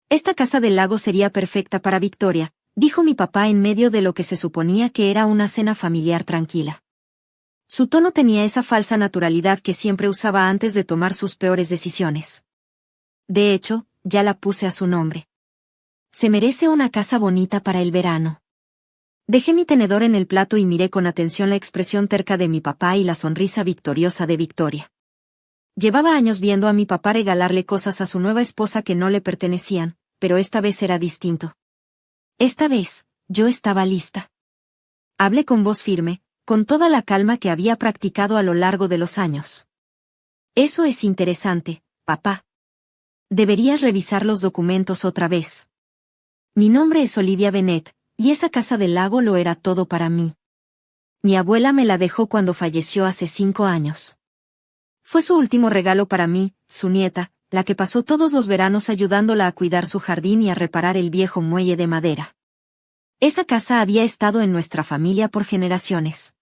Esta casa del lago sería perfecta para Victoria, dijo mi papá en medio de lo que se suponía que era una cena familiar tranquila. Su tono tenía esa falsa naturalidad que siempre usaba antes de tomar sus peores decisiones. De hecho, ya la puse a su nombre. Se merece una casa bonita para el verano. Dejé mi tenedor en el plato y miré con atención la expresión terca de mi papá y la sonrisa victoriosa de Victoria. Llevaba años viendo a mi papá regalarle cosas a su nueva esposa que no le pertenecían, pero esta vez era distinto. Esta vez, yo estaba lista. Hablé con voz firme, con toda la calma que había practicado a lo largo de los años. Eso es interesante, papá. Deberías revisar los documentos otra vez. Mi nombre es Olivia Bennett, y esa casa del lago lo era todo para mí. Mi abuela me la dejó cuando falleció hace 5 años. Fue su último regalo para mí, su nieta, la que pasó todos los veranos ayudándola a cuidar su jardín y a reparar el viejo muelle de madera. Esa casa había estado en nuestra familia por generaciones.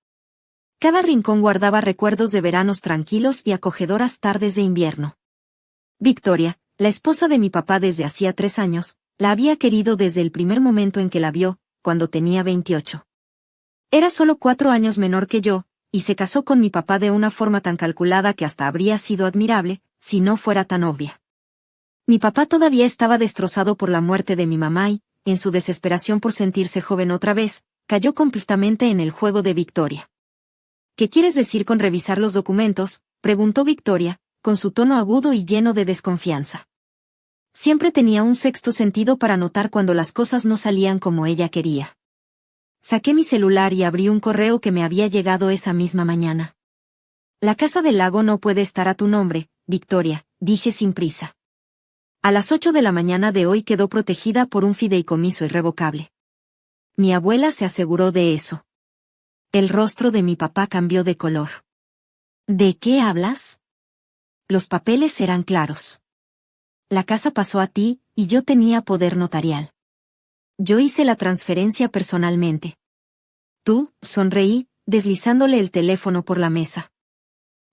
Cada rincón guardaba recuerdos de veranos tranquilos y acogedoras tardes de invierno. Victoria, la esposa de mi papá desde hacía 3 años, la había querido desde el primer momento en que la vio, cuando tenía 28. Era solo 4 años menor que yo, y se casó con mi papá de una forma tan calculada que hasta habría sido admirable, si no fuera tan obvia. Mi papá todavía estaba destrozado por la muerte de mi mamá y, en su desesperación por sentirse joven otra vez, cayó completamente en el juego de Victoria. ¿Qué quieres decir con revisar los documentos?, preguntó Victoria, con su tono agudo y lleno de desconfianza. Siempre tenía un sexto sentido para notar cuando las cosas no salían como ella quería. Saqué mi celular y abrí un correo que me había llegado esa misma mañana. La casa del lago no puede estar a tu nombre, Victoria, dije sin prisa. A las 8 de la mañana de hoy quedó protegida por un fideicomiso irrevocable. Mi abuela se aseguró de eso. El rostro de mi papá cambió de color. ¿De qué hablas? Los papeles eran claros. La casa pasó a ti, y yo tenía poder notarial. Yo hice la transferencia personalmente. Tú, sonreí, deslizándole el teléfono por la mesa.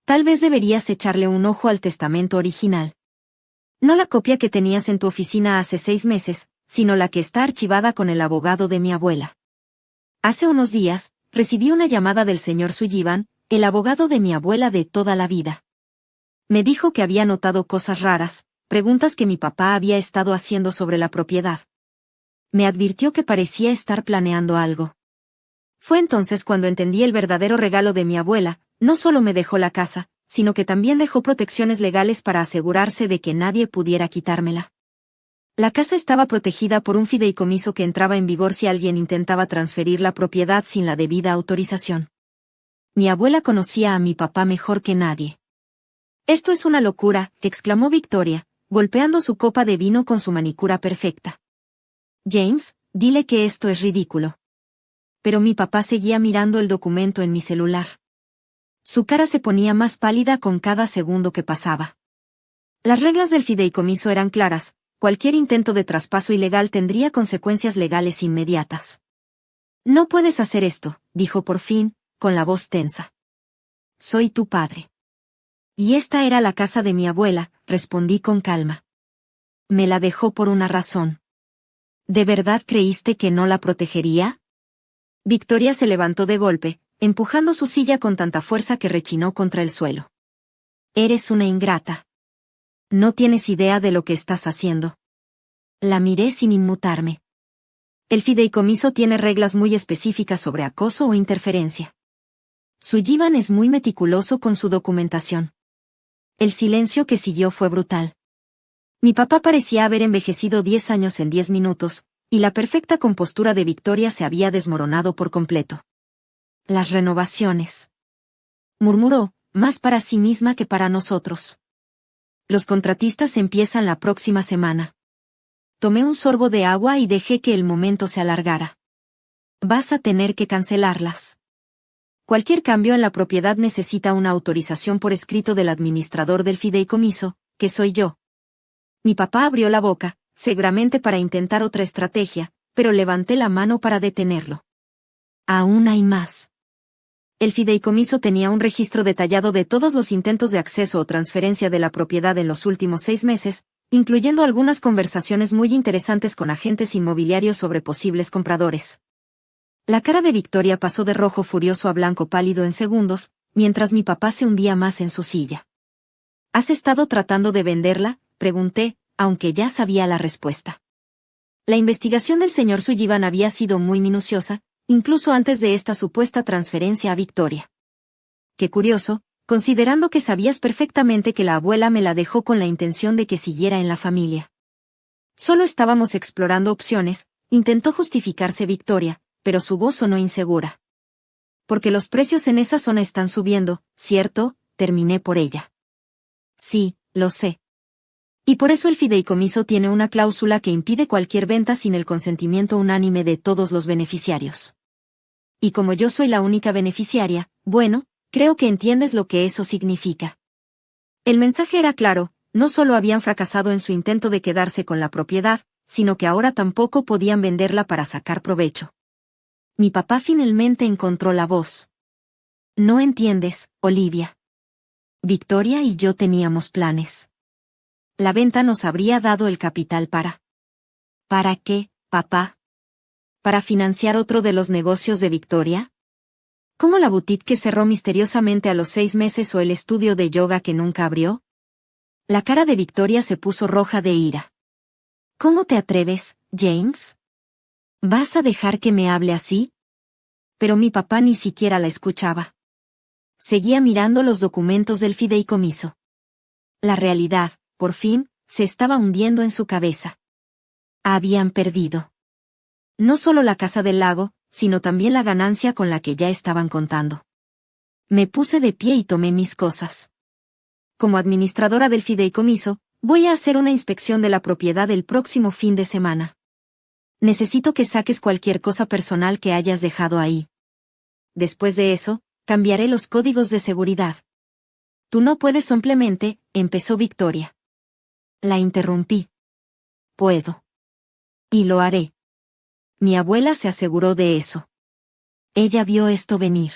Tal vez deberías echarle un ojo al testamento original. No la copia que tenías en tu oficina hace 6 meses, sino la que está archivada con el abogado de mi abuela. Hace unos días, recibí una llamada del señor Sullivan, el abogado de mi abuela de toda la vida. Me dijo que había notado cosas raras, preguntas que mi papá había estado haciendo sobre la propiedad. Me advirtió que parecía estar planeando algo. Fue entonces cuando entendí el verdadero regalo de mi abuela. No solo me dejó la casa, sino que también dejó protecciones legales para asegurarse de que nadie pudiera quitármela. La casa estaba protegida por un fideicomiso que entraba en vigor si alguien intentaba transferir la propiedad sin la debida autorización. Mi abuela conocía a mi papá mejor que nadie. «Esto es una locura», exclamó Victoria, golpeando su copa de vino con su manicura perfecta. «James, dile que esto es ridículo». Pero mi papá seguía mirando el documento en mi celular. Su cara se ponía más pálida con cada segundo que pasaba. Las reglas del fideicomiso eran claras: cualquier intento de traspaso ilegal tendría consecuencias legales inmediatas. «No puedes hacer esto», dijo por fin, con la voz tensa. «Soy tu padre». «Y esta era la casa de mi abuela», respondí con calma. «Me la dejó por una razón». «¿De verdad creíste que no la protegería?». Victoria se levantó de golpe, empujando su silla con tanta fuerza que rechinó contra el suelo. «Eres una ingrata. No tienes idea de lo que estás haciendo». La miré sin inmutarme. El fideicomiso tiene reglas muy específicas sobre acoso o interferencia. Sullivan es muy meticuloso con su documentación. El silencio que siguió fue brutal. Mi papá parecía haber envejecido 10 años en 10 minutos, y la perfecta compostura de Victoria se había desmoronado por completo. «Las renovaciones», murmuró, más para sí misma que para nosotros. «Los contratistas empiezan la próxima semana». Tomé un sorbo de agua y dejé que el momento se alargara. «Vas a tener que cancelarlas. Cualquier cambio en la propiedad necesita una autorización por escrito del administrador del fideicomiso, que soy yo». Mi papá abrió la boca, seguramente para intentar otra estrategia, pero levanté la mano para detenerlo. «Aún hay más». El fideicomiso tenía un registro detallado de todos los intentos de acceso o transferencia de la propiedad en los últimos 6 meses, incluyendo algunas conversaciones muy interesantes con agentes inmobiliarios sobre posibles compradores. La cara de Victoria pasó de rojo furioso a blanco pálido en segundos, mientras mi papá se hundía más en su silla. ¿Has estado tratando de venderla?, pregunté, aunque ya sabía la respuesta. La investigación del señor Sullivan había sido muy minuciosa, incluso antes de esta supuesta transferencia a Victoria. Qué curioso, considerando que sabías perfectamente que la abuela me la dejó con la intención de que siguiera en la familia. Solo estábamos explorando opciones, intentó justificarse Victoria, pero su voz sonó insegura. Porque los precios en esa zona están subiendo, ¿cierto?, terminé por ella. Sí, lo sé. Y por eso el fideicomiso tiene una cláusula que impide cualquier venta sin el consentimiento unánime de todos los beneficiarios. Y como yo soy la única beneficiaria, bueno, creo que entiendes lo que eso significa. El mensaje era claro, no solo habían fracasado en su intento de quedarse con la propiedad, sino que ahora tampoco podían venderla para sacar provecho. Mi papá finalmente encontró la voz. No entiendes, Olivia. Victoria y yo teníamos planes. La venta nos habría dado el capital para... ¿Para qué, papá? ¿Para financiar otro de los negocios de Victoria? ¿Cómo la boutique que cerró misteriosamente a los 6 meses o el estudio de yoga que nunca abrió? La cara de Victoria se puso roja de ira. ¿Cómo te atreves, James? ¿Vas a dejar que me hable así? Pero mi papá ni siquiera la escuchaba. Seguía mirando los documentos del fideicomiso. La realidad, por fin, se estaba hundiendo en su cabeza. Habían perdido. No solo la casa del lago, sino también la ganancia con la que ya estaban contando. Me puse de pie y tomé mis cosas. Como administradora del fideicomiso, voy a hacer una inspección de la propiedad el próximo fin de semana. Necesito que saques cualquier cosa personal que hayas dejado ahí. Después de eso, cambiaré los códigos de seguridad. Tú no puedes simplemente, empezó Victoria. La interrumpí. Puedo. Y lo haré. Mi abuela se aseguró de eso. Ella vio esto venir.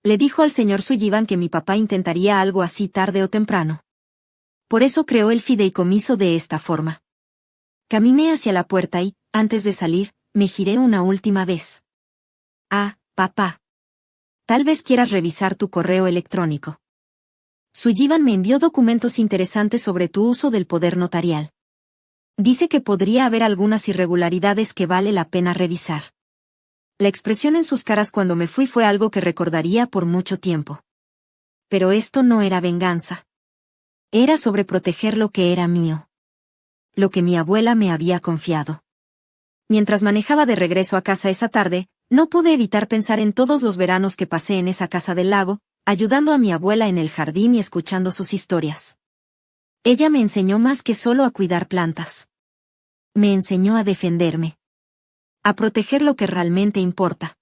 Le dijo al señor Sullivan que mi papá intentaría algo así tarde o temprano. Por eso creó el fideicomiso de esta forma. Caminé hacia la puerta y, antes de salir, me giré una última vez. Ah, papá. Tal vez quieras revisar tu correo electrónico. Sullivan me envió documentos interesantes sobre tu uso del poder notarial. Dice que podría haber algunas irregularidades que vale la pena revisar. La expresión en sus caras cuando me fui fue algo que recordaría por mucho tiempo. Pero esto no era venganza. Era sobre proteger lo que era mío. Lo que mi abuela me había confiado. Mientras manejaba de regreso a casa esa tarde, no pude evitar pensar en todos los veranos que pasé en esa casa del lago, ayudando a mi abuela en el jardín y escuchando sus historias. Ella me enseñó más que solo a cuidar plantas. Me enseñó a defenderme. A proteger lo que realmente importa.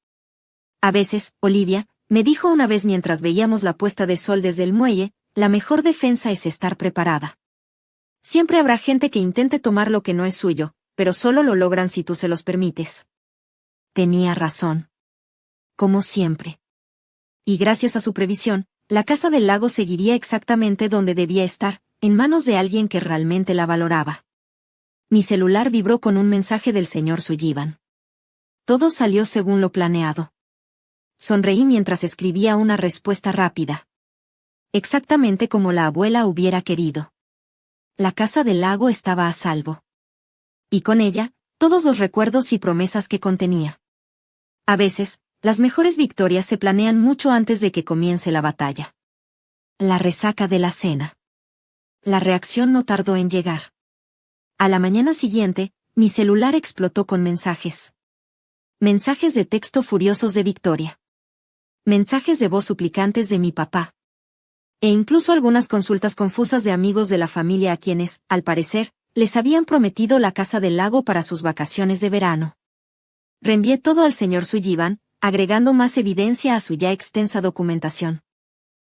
A veces, Olivia, me dijo una vez mientras veíamos la puesta de sol desde el muelle, la mejor defensa es estar preparada. Siempre habrá gente que intente tomar lo que no es suyo, pero solo lo logran si tú se los permites. Tenía razón. Como siempre. Y gracias a su previsión, la casa del lago seguiría exactamente donde debía estar, en manos de alguien que realmente la valoraba. Mi celular vibró con un mensaje del señor Sullivan. Todo salió según lo planeado. Sonreí mientras escribía una respuesta rápida. Exactamente como la abuela hubiera querido. La casa del lago estaba a salvo. Y con ella, todos los recuerdos y promesas que contenía. A veces, las mejores victorias se planean mucho antes de que comience la batalla. La resaca de la cena. La reacción no tardó en llegar. A la mañana siguiente, mi celular explotó con mensajes. Mensajes de texto furiosos de Victoria. Mensajes de voz suplicantes de mi papá. E incluso algunas consultas confusas de amigos de la familia a quienes, al parecer, les habían prometido la casa del lago para sus vacaciones de verano. Reenvié todo al señor Sullivan, agregando más evidencia a su ya extensa documentación.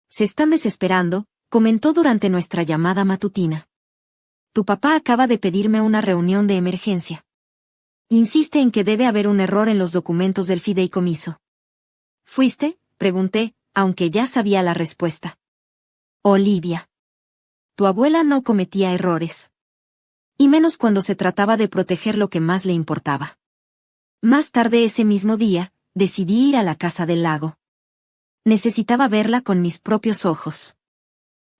Se están desesperando, comentó durante nuestra llamada matutina. Tu papá acaba de pedirme una reunión de emergencia. Insiste en que debe haber un error en los documentos del fideicomiso. ¿Fuiste?, pregunté, aunque ya sabía la respuesta. Olivia. Tu abuela no cometía errores. Y menos cuando se trataba de proteger lo que más le importaba. Más tarde ese mismo día, decidí ir a la casa del lago. Necesitaba verla con mis propios ojos.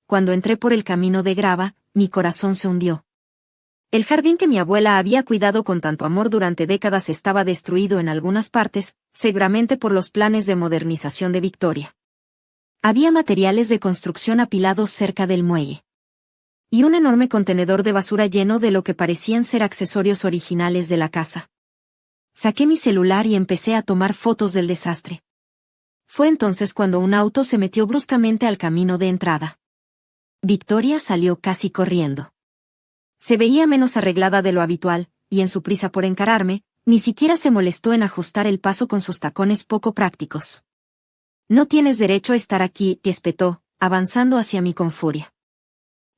Cuando entré por el camino de grava, mi corazón se hundió. El jardín que mi abuela había cuidado con tanto amor durante décadas estaba destruido en algunas partes, seguramente por los planes de modernización de Victoria. Había materiales de construcción apilados cerca del muelle. Y un enorme contenedor de basura lleno de lo que parecían ser accesorios originales de la casa. Saqué mi celular y empecé a tomar fotos del desastre. Fue entonces cuando un auto se metió bruscamente al camino de entrada. Victoria salió casi corriendo. Se veía menos arreglada de lo habitual, y en su prisa por encararme, ni siquiera se molestó en ajustar el paso con sus tacones poco prácticos. No tienes derecho a estar aquí, espetó, avanzando hacia mí con furia.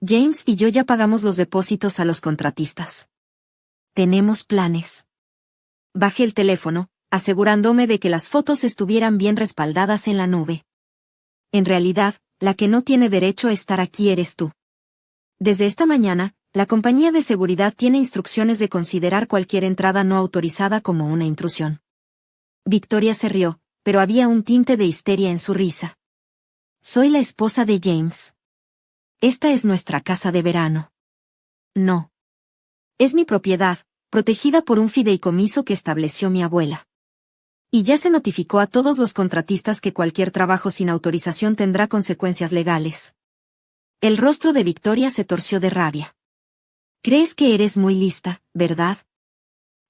James y yo ya pagamos los depósitos a los contratistas. Tenemos planes. Bajé el teléfono, asegurándome de que las fotos estuvieran bien respaldadas en la nube. En realidad, la que no tiene derecho a estar aquí eres tú. Desde esta mañana, la compañía de seguridad tiene instrucciones de considerar cualquier entrada no autorizada como una intrusión. Victoria se rió, pero había un tinte de histeria en su risa. Soy la esposa de James. Esta es nuestra casa de verano. No. Es mi propiedad, protegida por un fideicomiso que estableció mi abuela. Y ya se notificó a todos los contratistas que cualquier trabajo sin autorización tendrá consecuencias legales. El rostro de Victoria se torció de rabia. Crees que eres muy lista, ¿verdad?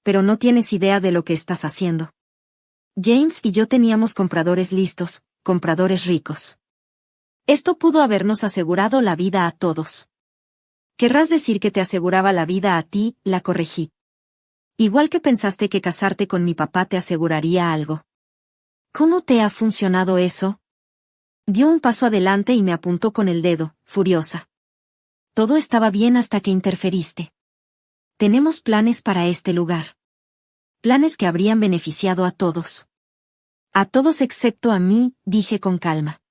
Pero no tienes idea de lo que estás haciendo. James y yo teníamos compradores listos, compradores ricos. Esto pudo habernos asegurado la vida a todos. Querrás decir que te aseguraba la vida a ti, la corregí. Igual que pensaste que casarte con mi papá te aseguraría algo. ¿Cómo te ha funcionado eso? Dio un paso adelante y me apuntó con el dedo, furiosa. Todo estaba bien hasta que interferiste. Tenemos planes para este lugar. Planes que habrían beneficiado a todos. A todos excepto a mí, dije con calma.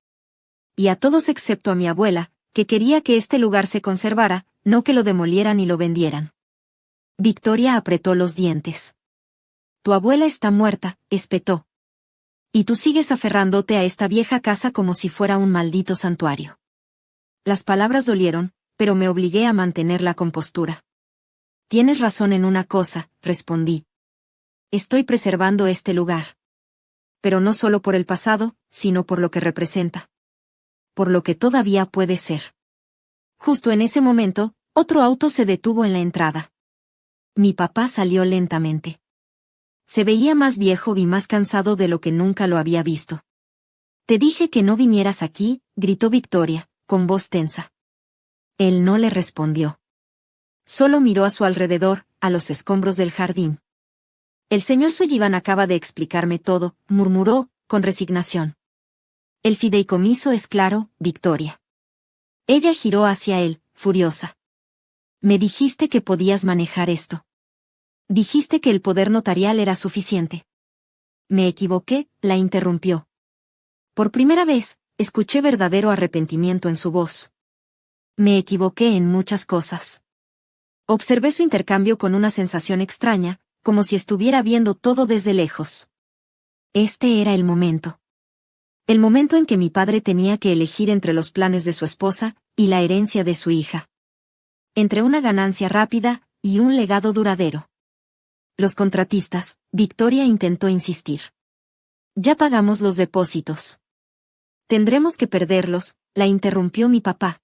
Y a todos excepto a mi abuela, que quería que este lugar se conservara, no que lo demolieran y lo vendieran. Victoria apretó los dientes. Tu abuela está muerta, espetó. Y tú sigues aferrándote a esta vieja casa como si fuera un maldito santuario. Las palabras dolieron, pero me obligué a mantener la compostura. Tienes razón en una cosa, respondí. Estoy preservando este lugar. Pero no solo por el pasado, sino por lo que representa. Por lo que todavía puede ser. Justo en ese momento, otro auto se detuvo en la entrada. Mi papá salió lentamente. Se veía más viejo y más cansado de lo que nunca lo había visto. Te dije que no vinieras aquí, gritó Victoria, con voz tensa. Él no le respondió. Solo miró a su alrededor, a los escombros del jardín. El señor Sullivan acaba de explicarme todo, murmuró, con resignación. El fideicomiso es claro, Victoria. Ella giró hacia él, furiosa. Me dijiste que podías manejar esto. Dijiste que el poder notarial era suficiente. Me equivoqué, la interrumpió. Por primera vez, escuché verdadero arrepentimiento en su voz. Me equivoqué en muchas cosas. Observé su intercambio con una sensación extraña, como si estuviera viendo todo desde lejos. Este era el momento. El momento en que mi padre tenía que elegir entre los planes de su esposa y la herencia de su hija. Entre una ganancia rápida y un legado duradero. Los contratistas, Victoria intentó insistir. Ya pagamos los depósitos. Tendremos que perderlos, la interrumpió mi papá.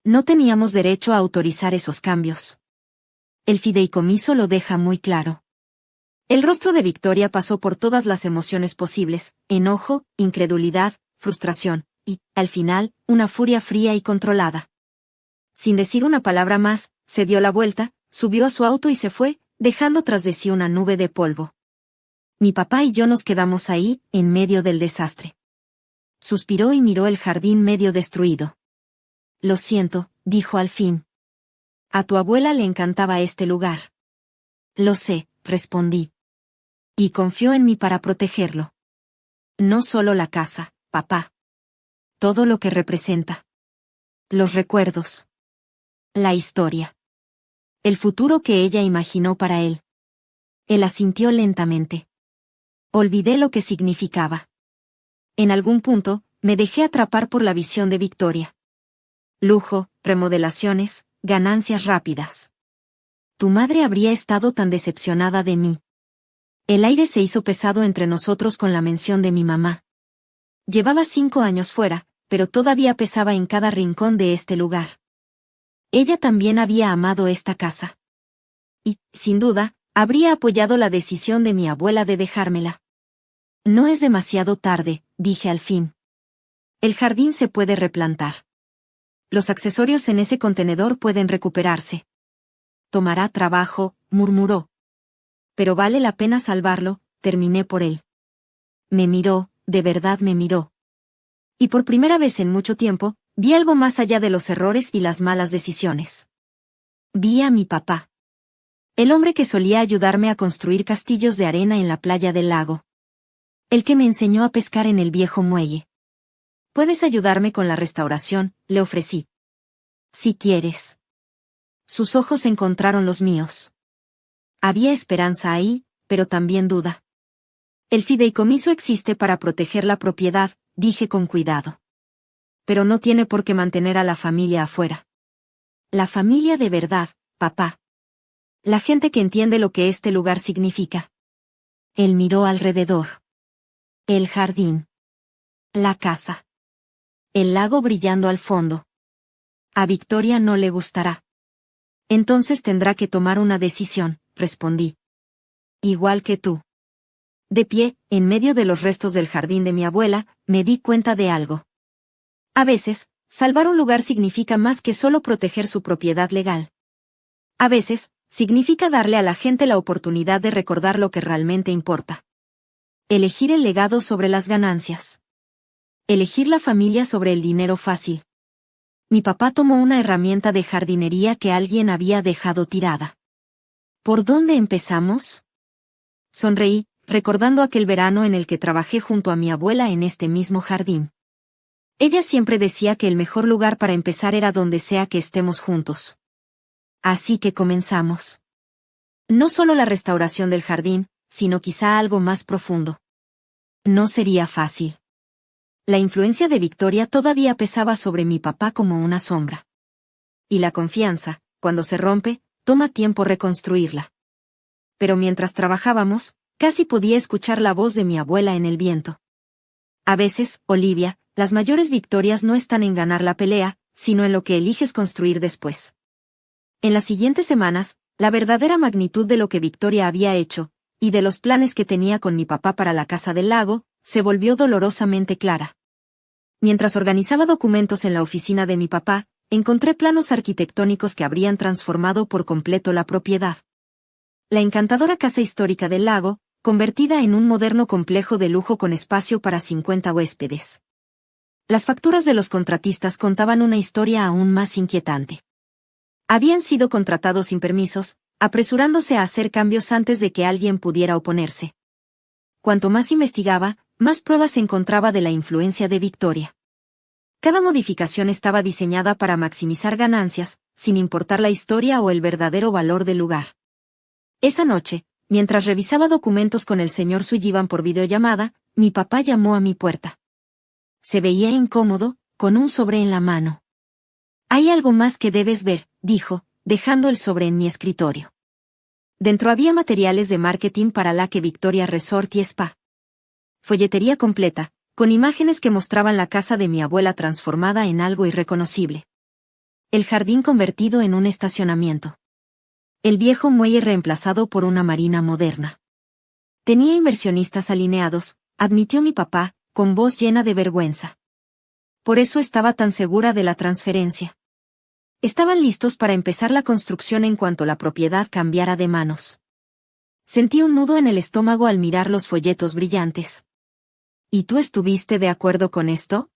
No teníamos derecho a autorizar esos cambios. El fideicomiso lo deja muy claro. El rostro de Victoria pasó por todas las emociones posibles, enojo, incredulidad, frustración, y, al final, una furia fría y controlada. Sin decir una palabra más, se dio la vuelta, subió a su auto y se fue, dejando tras de sí una nube de polvo. Mi papá y yo nos quedamos ahí, en medio del desastre. Suspiró y miró el jardín medio destruido. Lo siento, dijo al fin. A tu abuela le encantaba este lugar. Lo sé, respondí. Y confió en mí para protegerlo. No solo la casa, papá. Todo lo que representa. Los recuerdos. La historia. El futuro que ella imaginó para él. Él asintió lentamente. Olvidé lo que significaba. En algún punto, me dejé atrapar por la visión de Victoria. Lujo, remodelaciones, ganancias rápidas. Tu madre habría estado tan decepcionada de mí. El aire se hizo pesado entre nosotros con la mención de mi mamá. Llevaba 5 años fuera, pero todavía pesaba en cada rincón de este lugar. Ella también había amado esta casa. Y, sin duda, habría apoyado la decisión de mi abuela de dejármela. No es demasiado tarde, dije al fin. El jardín se puede replantar. Los accesorios en ese contenedor pueden recuperarse. Tomará trabajo, murmuró. Pero vale la pena salvarlo, terminé por él. Me miró, de verdad me miró. Y por primera vez en mucho tiempo, vi algo más allá de los errores y las malas decisiones. Vi a mi papá. El hombre que solía ayudarme a construir castillos de arena en la playa del lago. El que me enseñó a pescar en el viejo muelle. ¿Puedes ayudarme con la restauración?, le ofrecí. Si quieres. Sus ojos encontraron los míos. Había esperanza ahí, pero también duda. El fideicomiso existe para proteger la propiedad, dije con cuidado. Pero no tiene por qué mantener a la familia afuera. La familia de verdad, papá. La gente que entiende lo que este lugar significa. Él miró alrededor. El jardín. La casa. El lago brillando al fondo. A Victoria no le gustará. Entonces tendrá que tomar una decisión, respondí. Igual que tú. De pie, en medio de los restos del jardín de mi abuela, me di cuenta de algo. A veces, salvar un lugar significa más que solo proteger su propiedad legal. A veces, significa darle a la gente la oportunidad de recordar lo que realmente importa. Elegir el legado sobre las ganancias. Elegir la familia sobre el dinero fácil. Mi papá tomó una herramienta de jardinería que alguien había dejado tirada. ¿Por dónde empezamos? Sonreí, recordando aquel verano en el que trabajé junto a mi abuela en este mismo jardín. Ella siempre decía que el mejor lugar para empezar era donde sea que estemos juntos. Así que comenzamos. No solo la restauración del jardín, sino quizá algo más profundo. No sería fácil. La influencia de Victoria todavía pesaba sobre mi papá como una sombra. Y la confianza, cuando se rompe, toma tiempo reconstruirla. Pero mientras trabajábamos, casi podía escuchar la voz de mi abuela en el viento. A veces, Olivia, las mayores victorias no están en ganar la pelea, sino en lo que eliges construir después. En las siguientes semanas, la verdadera magnitud de lo que Victoria había hecho, y de los planes que tenía con mi papá para la casa del lago, se volvió dolorosamente clara. Mientras organizaba documentos en la oficina de mi papá, encontré planos arquitectónicos que habrían transformado por completo la propiedad. La encantadora casa histórica del lago, convertida en un moderno complejo de lujo con espacio para 50 huéspedes. Las facturas de los contratistas contaban una historia aún más inquietante. Habían sido contratados sin permisos, apresurándose a hacer cambios antes de que alguien pudiera oponerse. Cuanto más investigaba, más pruebas encontraba de la influencia de Victoria. Cada modificación estaba diseñada para maximizar ganancias, sin importar la historia o el verdadero valor del lugar. Esa noche, mientras revisaba documentos con el señor Sullivan por videollamada, mi papá llamó a mi puerta. Se veía incómodo, con un sobre en la mano. Hay algo más que debes ver, dijo, dejando el sobre en mi escritorio. Dentro había materiales de marketing para Lake Victoria Resort y Spa. Folletería completa, con imágenes que mostraban la casa de mi abuela transformada en algo irreconocible. El jardín convertido en un estacionamiento. El viejo muelle reemplazado por una marina moderna. Tenía inversionistas alineados, admitió mi papá, con voz llena de vergüenza. Por eso estaba tan segura de la transferencia. Estaban listos para empezar la construcción en cuanto la propiedad cambiara de manos. Sentí un nudo en el estómago al mirar los folletos brillantes. ¿Y tú estuviste de acuerdo con esto?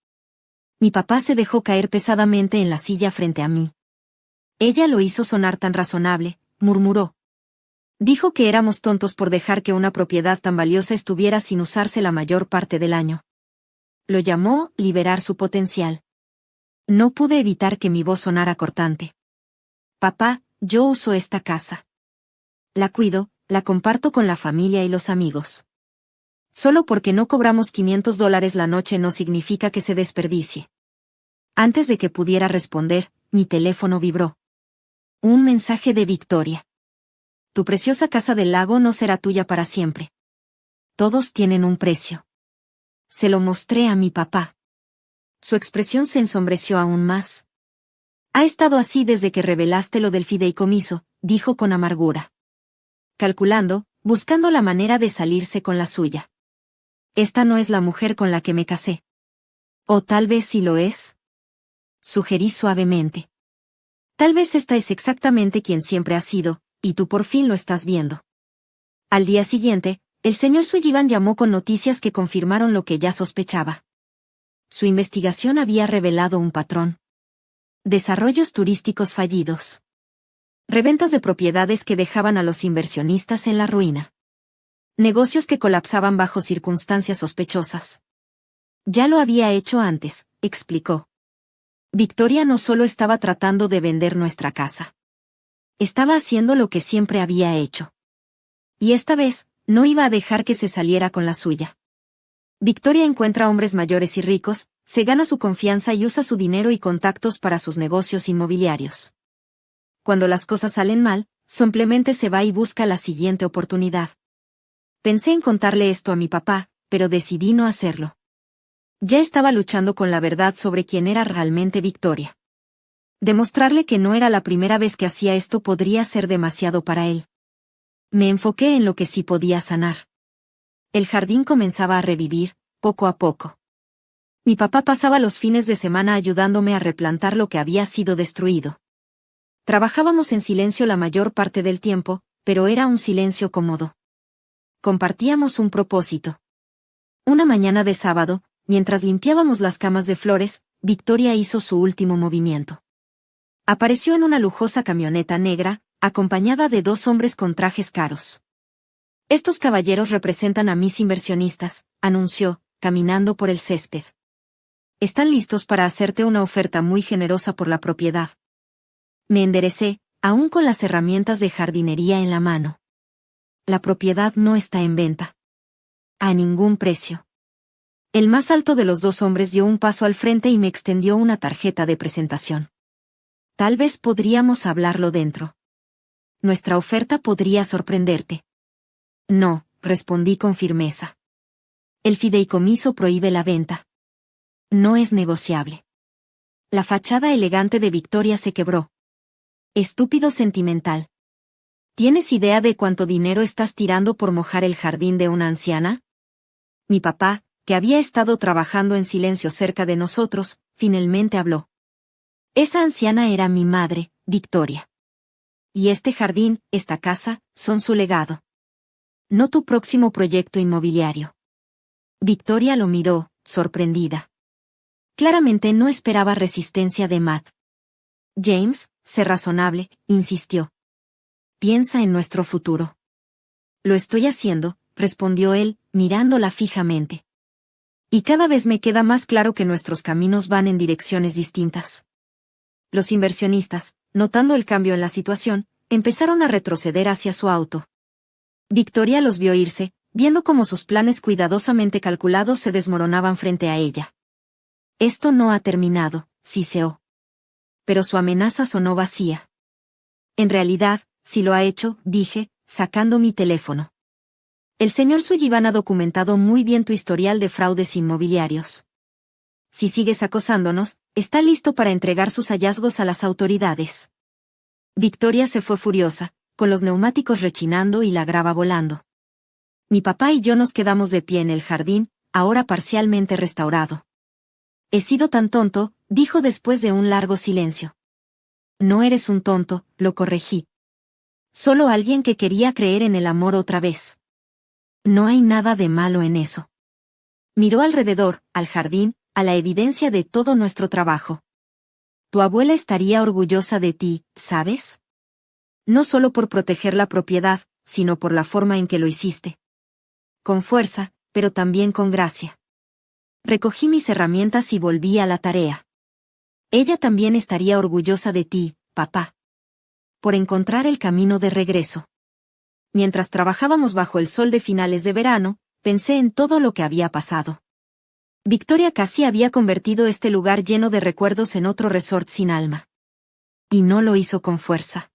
Mi papá se dejó caer pesadamente en la silla frente a mí. Ella lo hizo sonar tan razonable, murmuró. Dijo que éramos tontos por dejar que una propiedad tan valiosa estuviera sin usarse la mayor parte del año. Lo llamó liberar su potencial. No pude evitar que mi voz sonara cortante. Papá, yo uso esta casa. La cuido, la comparto con la familia y los amigos. Solo porque no cobramos $500 la noche no significa que se desperdicie. Antes de que pudiera responder, mi teléfono vibró. Un mensaje de Victoria. Tu preciosa casa del lago no será tuya para siempre. Todos tienen un precio. Se lo mostré a mi papá. Su expresión se ensombreció aún más. Ha estado así desde que revelaste lo del fideicomiso, dijo con amargura. Calculando, buscando la manera de salirse con la suya. Esta no es la mujer con la que me casé. O tal vez sí lo es. Sugerí suavemente. Tal vez esta es exactamente quien siempre has sido, y tú por fin lo estás viendo. Al día siguiente, el señor Sullivan llamó con noticias que confirmaron lo que ya sospechaba. Su investigación había revelado un patrón. Desarrollos turísticos fallidos. Reventas de propiedades que dejaban a los inversionistas en la ruina. Negocios que colapsaban bajo circunstancias sospechosas. Ya lo había hecho antes, explicó. Victoria no solo estaba tratando de vender nuestra casa. Estaba haciendo lo que siempre había hecho. Y esta vez, no iba a dejar que se saliera con la suya. Victoria encuentra hombres mayores y ricos, se gana su confianza y usa su dinero y contactos para sus negocios inmobiliarios. Cuando las cosas salen mal, simplemente se va y busca la siguiente oportunidad. Pensé en contarle esto a mi papá, pero decidí no hacerlo. Ya estaba luchando con la verdad sobre quién era realmente Victoria. Demostrarle que no era la primera vez que hacía esto podría ser demasiado para él. Me enfoqué en lo que sí podía sanar. El jardín comenzaba a revivir, poco a poco. Mi papá pasaba los fines de semana ayudándome a replantar lo que había sido destruido. Trabajábamos en silencio la mayor parte del tiempo, pero era un silencio cómodo. Compartíamos un propósito. Una mañana de sábado, mientras limpiábamos las camas de flores, Victoria hizo su último movimiento. Apareció en una lujosa camioneta negra, acompañada de 2 hombres con trajes caros. Estos caballeros representan a mis inversionistas, anunció, caminando por el césped. Están listos para hacerte una oferta muy generosa por la propiedad. Me enderecé, aún con las herramientas de jardinería en la mano. La propiedad no está en venta. A ningún precio. El más alto de los 2 hombres dio un paso al frente y me extendió una tarjeta de presentación. Tal vez podríamos hablarlo dentro. Nuestra oferta podría sorprenderte. No, respondí con firmeza. El fideicomiso prohíbe la venta. No es negociable. La fachada elegante de Victoria se quebró. Estúpido sentimental. ¿Tienes idea de cuánto dinero estás tirando por mojar el jardín de una anciana? Mi papá, que había estado trabajando en silencio cerca de nosotros, finalmente habló. Esa anciana era mi madre, Victoria. Y este jardín, esta casa, son su legado. No tu próximo proyecto inmobiliario. Victoria lo miró, sorprendida. Claramente no esperaba resistencia de Matt. James, sé razonable, insistió. Piensa en nuestro futuro. Lo estoy haciendo, respondió él, mirándola fijamente. Y cada vez me queda más claro que nuestros caminos van en direcciones distintas. Los inversionistas, notando el cambio en la situación, empezaron a retroceder hacia su auto. Victoria los vio irse, viendo cómo sus planes cuidadosamente calculados se desmoronaban frente a ella. Esto no ha terminado, siseó. Pero su amenaza sonó vacía. En realidad, sí lo ha hecho, dije, sacando mi teléfono. El señor Sullivan ha documentado muy bien tu historial de fraudes inmobiliarios. Si sigues acosándonos, está listo para entregar sus hallazgos a las autoridades. Victoria se fue furiosa, con los neumáticos rechinando y la grava volando. Mi papá y yo nos quedamos de pie en el jardín, ahora parcialmente restaurado. He sido tan tonto, dijo después de un largo silencio. No eres un tonto, lo corregí. Solo alguien que quería creer en el amor otra vez. No hay nada de malo en eso. Miró alrededor, al jardín, a la evidencia de todo nuestro trabajo. Tu abuela estaría orgullosa de ti, ¿sabes? No solo por proteger la propiedad, sino por la forma en que lo hiciste. Con fuerza, pero también con gracia. Recogí mis herramientas y volví a la tarea. Ella también estaría orgullosa de ti, papá. por encontrar el camino de regreso. Mientras trabajábamos bajo el sol de finales de verano, pensé en todo lo que había pasado. Victoria casi había convertido este lugar lleno de recuerdos en otro resort sin alma. Y no lo hizo con fuerza.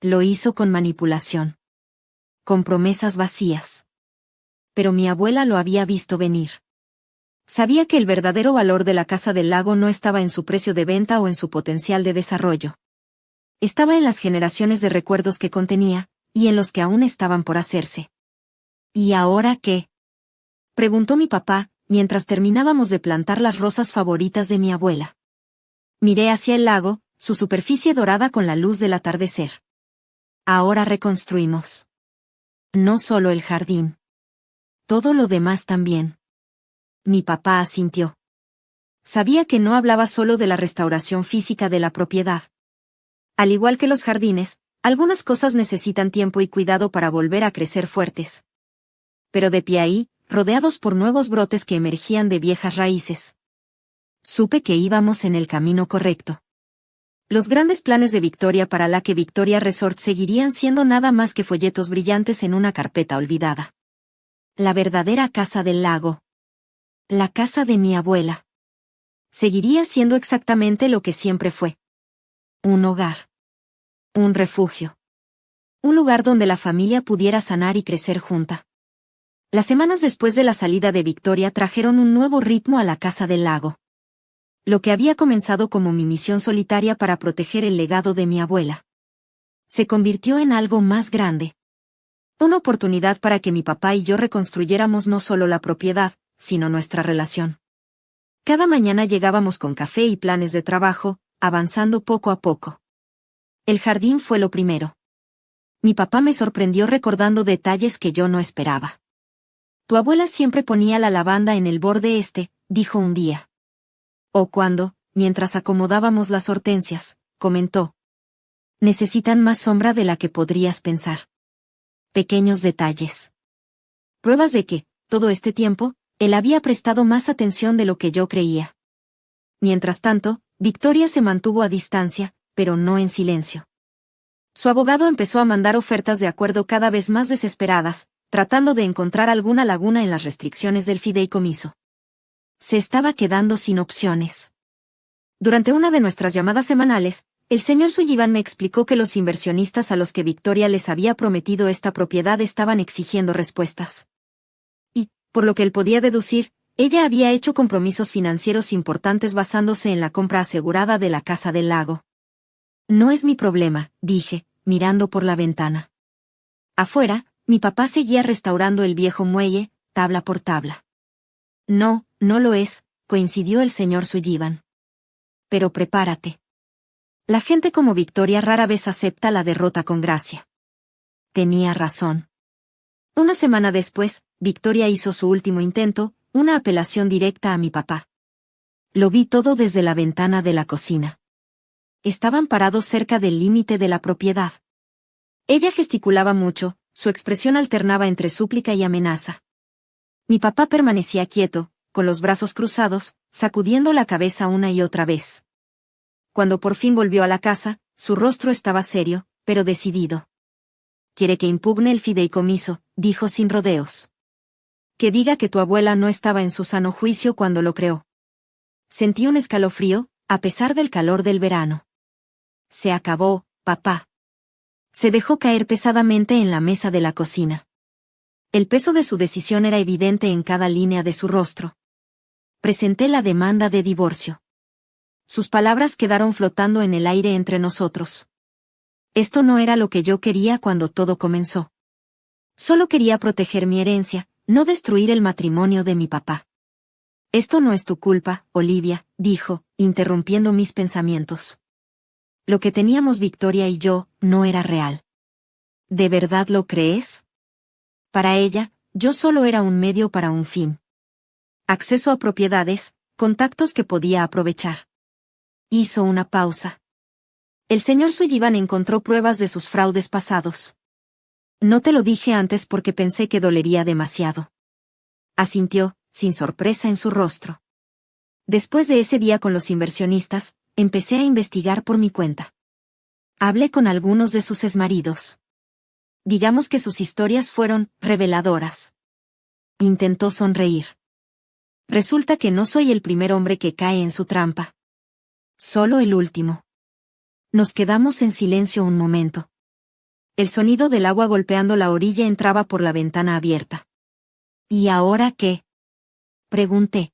Lo hizo con manipulación. Con promesas vacías. Pero mi abuela lo había visto venir. Sabía que el verdadero valor de la Casa del Lago no estaba en su precio de venta o en su potencial de desarrollo. Estaba en las generaciones de recuerdos que contenía, y en los que aún estaban por hacerse. ¿Y ahora qué?, preguntó mi papá, mientras terminábamos de plantar las rosas favoritas de mi abuela. Miré hacia el lago, su superficie dorada con la luz del atardecer. Ahora reconstruimos. No solo el jardín. Todo lo demás también. Mi papá asintió. Sabía que no hablaba solo de la restauración física de la propiedad. Al igual que los jardines, algunas cosas necesitan tiempo y cuidado para volver a crecer fuertes. Pero de pie ahí, rodeados por nuevos brotes que emergían de viejas raíces. Supe que íbamos en el camino correcto. Los grandes planes de Victoria para Lake Victoria Resort seguirían siendo nada más que folletos brillantes en una carpeta olvidada. La verdadera Casa del Lago. La casa de mi abuela. Seguiría siendo exactamente lo que siempre fue. Un hogar. Un refugio. Un lugar donde la familia pudiera sanar y crecer junta. Las semanas después de la salida de Victoria trajeron un nuevo ritmo a la Casa del Lago. Lo que había comenzado como mi misión solitaria para proteger el legado de mi abuela se convirtió en algo más grande. Una oportunidad para que mi papá y yo reconstruyéramos no solo la propiedad, sino nuestra relación. Cada mañana llegábamos con café y planes de trabajo, avanzando poco a poco. El jardín fue lo primero. Mi papá me sorprendió recordando detalles que yo no esperaba. Tu abuela siempre ponía la lavanda en el borde dijo un día. O cuando, mientras acomodábamos las hortensias, comentó. Necesitan más sombra de la que podrías pensar. Pequeños detalles. Pruebas de que, todo este tiempo, él había prestado más atención de lo que yo creía. Mientras tanto, Victoria se mantuvo a distancia, pero no en silencio. Su abogado empezó a mandar ofertas de acuerdo cada vez más desesperadas, tratando de encontrar alguna laguna en las restricciones del fideicomiso. Se estaba quedando sin opciones. Durante una de nuestras llamadas semanales, el señor Sullivan me explicó que los inversionistas a los que Victoria les había prometido esta propiedad estaban exigiendo respuestas. Y, por lo que él podía deducir, ella había hecho compromisos financieros importantes basándose en la compra asegurada de la Casa del Lago. No es mi problema, dije, mirando por la ventana. Afuera, mi papá seguía restaurando el viejo muelle, tabla por tabla. No, no lo es, coincidió el señor Sullivan. Pero prepárate. La gente como Victoria rara vez acepta la derrota con gracia. Tenía razón. Una semana después, Victoria hizo su último intento, una apelación directa a mi papá. Lo vi todo desde la ventana de la cocina. Estaban parados cerca del límite de la propiedad. Ella gesticulaba mucho, su expresión alternaba entre súplica y amenaza. Mi papá permanecía quieto, con los brazos cruzados, sacudiendo la cabeza una y otra vez. Cuando por fin volvió a la casa, su rostro estaba serio, pero decidido. Quiere que impugne el fideicomiso, dijo sin rodeos. Que diga que tu abuela no estaba en su sano juicio cuando lo creó. Sentí un escalofrío, a pesar del calor del verano. Se acabó, papá. Se dejó caer pesadamente en la mesa de la cocina. El peso de su decisión era evidente en cada línea de su rostro. Presenté la demanda de divorcio. Sus palabras quedaron flotando en el aire entre nosotros. Esto no era lo que yo quería cuando todo comenzó. Solo quería proteger mi herencia, no destruir el matrimonio de mi papá. Esto no es tu culpa, Olivia, dijo, interrumpiendo mis pensamientos. Lo que teníamos Victoria y yo, no era real. ¿De verdad lo crees? Para ella, yo solo era un medio para un fin. Acceso a propiedades, contactos que podía aprovechar. Hizo una pausa. El señor Sullivan encontró pruebas de sus fraudes pasados. No te lo dije antes porque pensé que dolería demasiado. Asintió, sin sorpresa en su rostro. Después de ese día con los inversionistas, empecé a investigar por mi cuenta. Hablé con algunos de sus exmaridos. Digamos que sus historias fueron reveladoras. Intentó sonreír. Resulta que no soy el primer hombre que cae en su trampa. Solo el último. Nos quedamos en silencio un momento. El sonido del agua golpeando la orilla entraba por la ventana abierta. ¿Y ahora qué? Pregunté.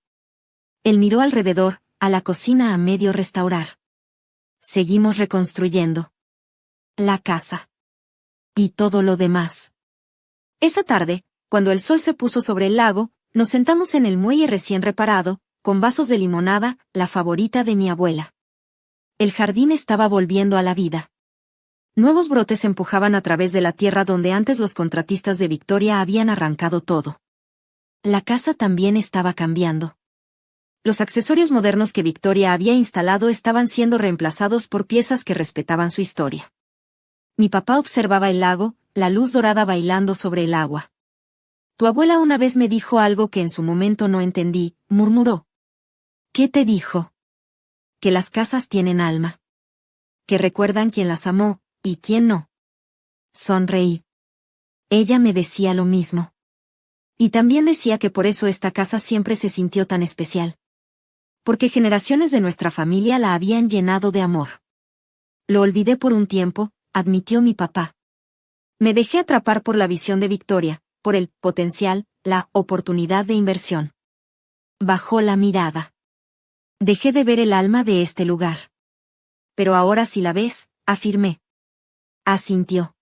Él miró alrededor, a la cocina a medio restaurar. Seguimos reconstruyendo la casa. Y todo lo demás. Esa tarde, cuando el sol se puso sobre el lago, nos sentamos en el muelle recién reparado, con vasos de limonada, la favorita de mi abuela. El jardín estaba volviendo a la vida. Nuevos brotes empujaban a través de la tierra donde antes los contratistas de Victoria habían arrancado todo. La casa también estaba cambiando. Los accesorios modernos que Victoria había instalado estaban siendo reemplazados por piezas que respetaban su historia. Mi papá observaba el lago, la luz dorada bailando sobre el agua. Tu abuela una vez me dijo algo que en su momento no entendí, murmuró. ¿Qué te dijo? Que las casas tienen alma. Que recuerdan quién las amó, y quién no. Sonreí. Ella me decía lo mismo. Y también decía que por eso esta casa siempre se sintió tan especial. Porque generaciones de nuestra familia la habían llenado de amor. Lo olvidé por un tiempo, admitió mi papá. Me dejé atrapar por la visión de Victoria, por el potencial, la oportunidad de inversión. Bajó la mirada. Dejé de ver el alma de este lugar. Pero ahora sí la ves, afirmé. Asintió.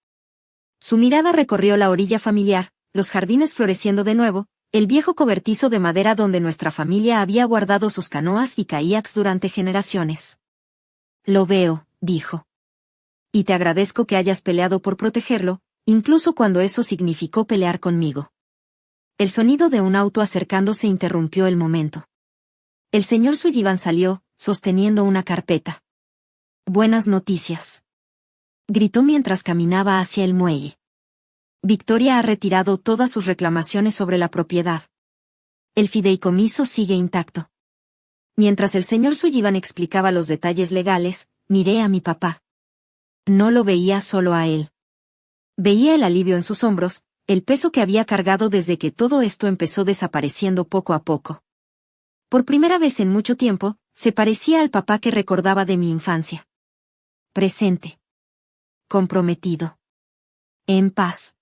Su mirada recorrió la orilla familiar, los jardines floreciendo de nuevo, el viejo cobertizo de madera donde nuestra familia había guardado sus canoas y kayaks durante generaciones. Lo veo, dijo. Y te agradezco que hayas peleado por protegerlo, incluso cuando eso significó pelear conmigo. El sonido de un auto acercándose interrumpió el momento. El señor Sullivan salió, sosteniendo una carpeta. Buenas noticias. Gritó mientras caminaba hacia el muelle. Victoria ha retirado todas sus reclamaciones sobre la propiedad. El fideicomiso sigue intacto. Mientras el señor Sullivan explicaba los detalles legales, miré a mi papá. No lo veía solo a él. Veía el alivio en sus hombros, el peso que había cargado desde que todo esto empezó desapareciendo poco a poco. Por primera vez en mucho tiempo, se parecía al papá que recordaba de mi infancia. Presente. Comprometido. En paz.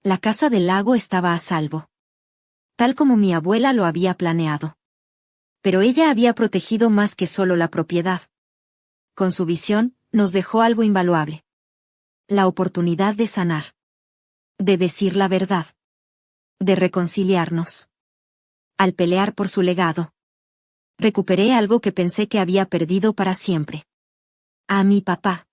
La casa del lago estaba a salvo. Tal como mi abuela lo había planeado. Pero ella había protegido más que solo la propiedad. Con su visión, nos dejó algo invaluable. La oportunidad de sanar. De decir la verdad. De reconciliarnos. Al pelear por su legado. Recuperé algo que pensé que había perdido para siempre. A mi papá.